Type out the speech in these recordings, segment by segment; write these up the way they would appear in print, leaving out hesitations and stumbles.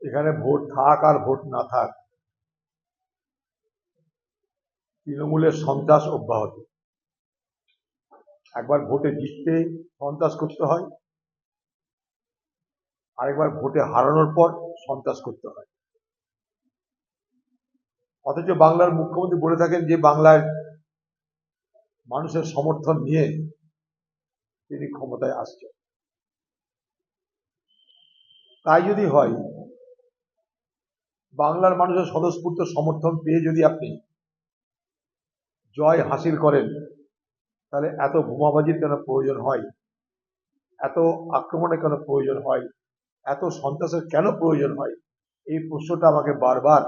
এখানে ভোট থাক আর ভোট না থাক, তৃণমূলের সন্ত্রাস অব্যাহত। একবার ভোটে জিততে সন্ত্রাস করতে হয়, আরেকবার ভোটে হারানোর পর সন্ত্রাস করতে হয়। অথচ বাংলার মুখ্যমন্ত্রী বলে থাকেন যে বাংলার মানুষের সমর্থন নিয়ে তিনি ক্ষমতায় আসছেন। তাই যদি হয়, বাংলার মানুষের স্বতঃস্ফূর্ত সমর্থন পেয়ে যদি আপনি জয় হাসিল করেন, তাহলে এত বোমাবাজির কেন প্রয়োজন হয়, এত আক্রমণের কেন প্রয়োজন হয়, এত সন্ত্রাসের কেন প্রয়োজন হয়? এই প্রশ্নটা আমাকে বারবার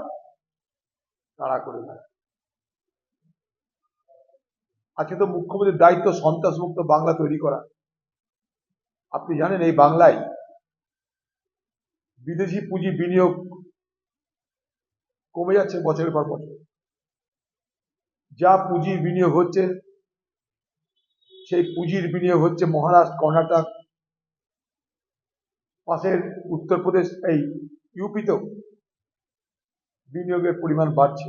তাড়া করে দেয়। আজকে তো মুখ্যমন্ত্রীর দায়িত্ব সন্ত্রাস মুক্ত বাংলা তৈরি করা। আপনি জানেন এই বাংলায় বিদেশি পুঁজি বিনিয়োগ কমে যাচ্ছে বছরের পর বছর। যা পুঁজির বিনিয়োগ হচ্ছে, সেই পুঁজির বিনিয়োগ হচ্ছে মহারাষ্ট্র, কর্ণাটক, পাশের উত্তরপ্রদেশ, এই ইউপিতেও বিনিয়োগের পরিমাণ বাড়ছে,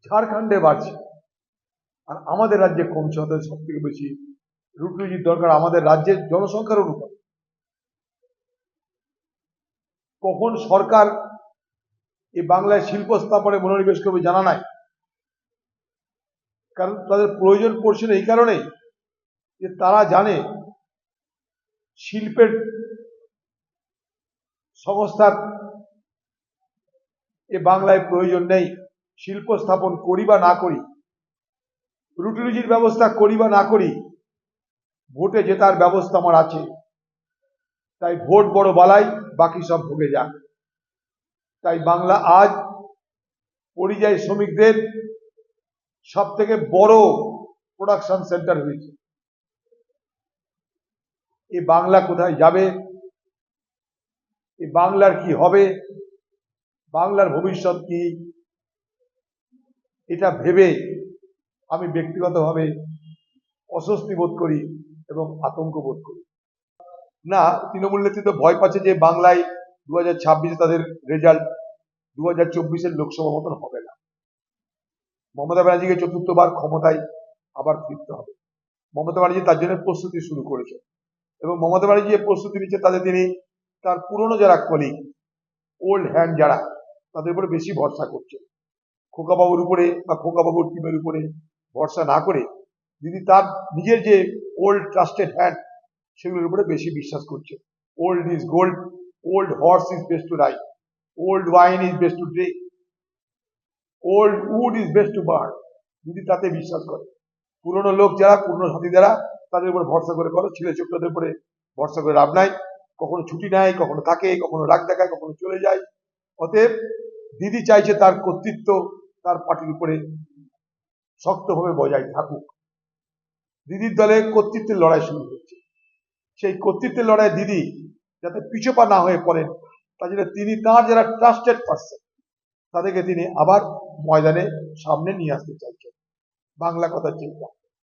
ঝাড়খণ্ডে বাড়ছে, আর আমাদের রাজ্যে কমছে। হতে সব থেকে বেশি রুটির দরকার আমাদের রাজ্যের জনসংখ্যার অনুপাত। কখন সরকার এই বাংলায় শিল্প স্থাপনে মনোনিবেশ করবে জানা নাই, কারণ তাদের প্রয়োজন পড়ছে না এই কারণেই যে তারা জানে শিল্পের সংস্থার এ বাংলায় প্রয়োজন নেই। শিল্প স্থাপন করি বা না করি, রুটি রুজির ব্যবস্থা করি বা না করি, ভোটে জেতার ব্যবস্থা আমার আছে। তাই ভোট বড় বালাই, বাকি সব ভোগে যাক। তাই বাংলা আজ পরিযায়ী শ্রমিকদের সব থেকে বড় প্রোডাকশন সেন্টার হয়েছে। এই বাংলা কোথায় যাবে, এই বাংলার কি হবে, বাংলার ভবিষ্যৎ কি, এটা ভেবে আমি ব্যক্তিগতভাবে অস্বস্তি বোধ করি এবং আতঙ্ক বোধ করি। না, তৃণমূল নেতৃত্ব ভয় পাচ্ছে যে বাংলায় 2026 তাদের রেজাল্ট 2024 লোকসভা মতন হবে না। মমতা ব্যানার্জিকে চতুর্থবার ক্ষমতায় আবার ফিরতে হবে। মমতা ব্যানার্জি তার জন্য প্রস্তুতি শুরু করেছে, এবং মমতা ব্যানার্জি যে প্রস্তুতি নিচ্ছে তাতে তিনি তার পুরনো যারা কলিগ, ওল্ড হ্যান্ড যারা, তাদের উপরে বেশি ভরসা করছে। খোকাবাবুর উপরে বা খোকাবাবুর টিমের উপরে ভরসা না করে দিদি তার নিজের যে ওল্ড ট্রাস্টেড হ্যান্ড, সেগুলোর উপরে বেশি বিশ্বাস করছে। Old is gold, old horse is best to ride, old wine is best to drink, old wood is best to burn. দিদি তাতে বিশ্বাস করে। পুরনো লোক যারা, পুরনো সাথী যারা, তাদের উপর ভরসা করে করো। ছেলে ছোটদের উপরে ভরসা করে লাভ নাই। কখনো ছুটি নেয়, কখনো থাকে, কখনো রাগ দেখায়, কখনো চলে যায়। অতএব দিদি চাইছে তার কর্তৃত্ব তার পার্টির উপরে শক্তভাবে বজায় থাকুক। দিদির দলে কর্তৃত্বের লড়াই শুরু হচ্ছে। সেই কর্তৃত্বের লড়াই দিদি যাতে পিছপা না হয়ে পড়েন, তার জন্য তিনি তার যারা ট্রাস্টেড পার্সন, তাদেরকে তিনি আবার ময়দানে সামনে নিয়ে আসতে চাইছেন। বাংলা কথা চিন্তা।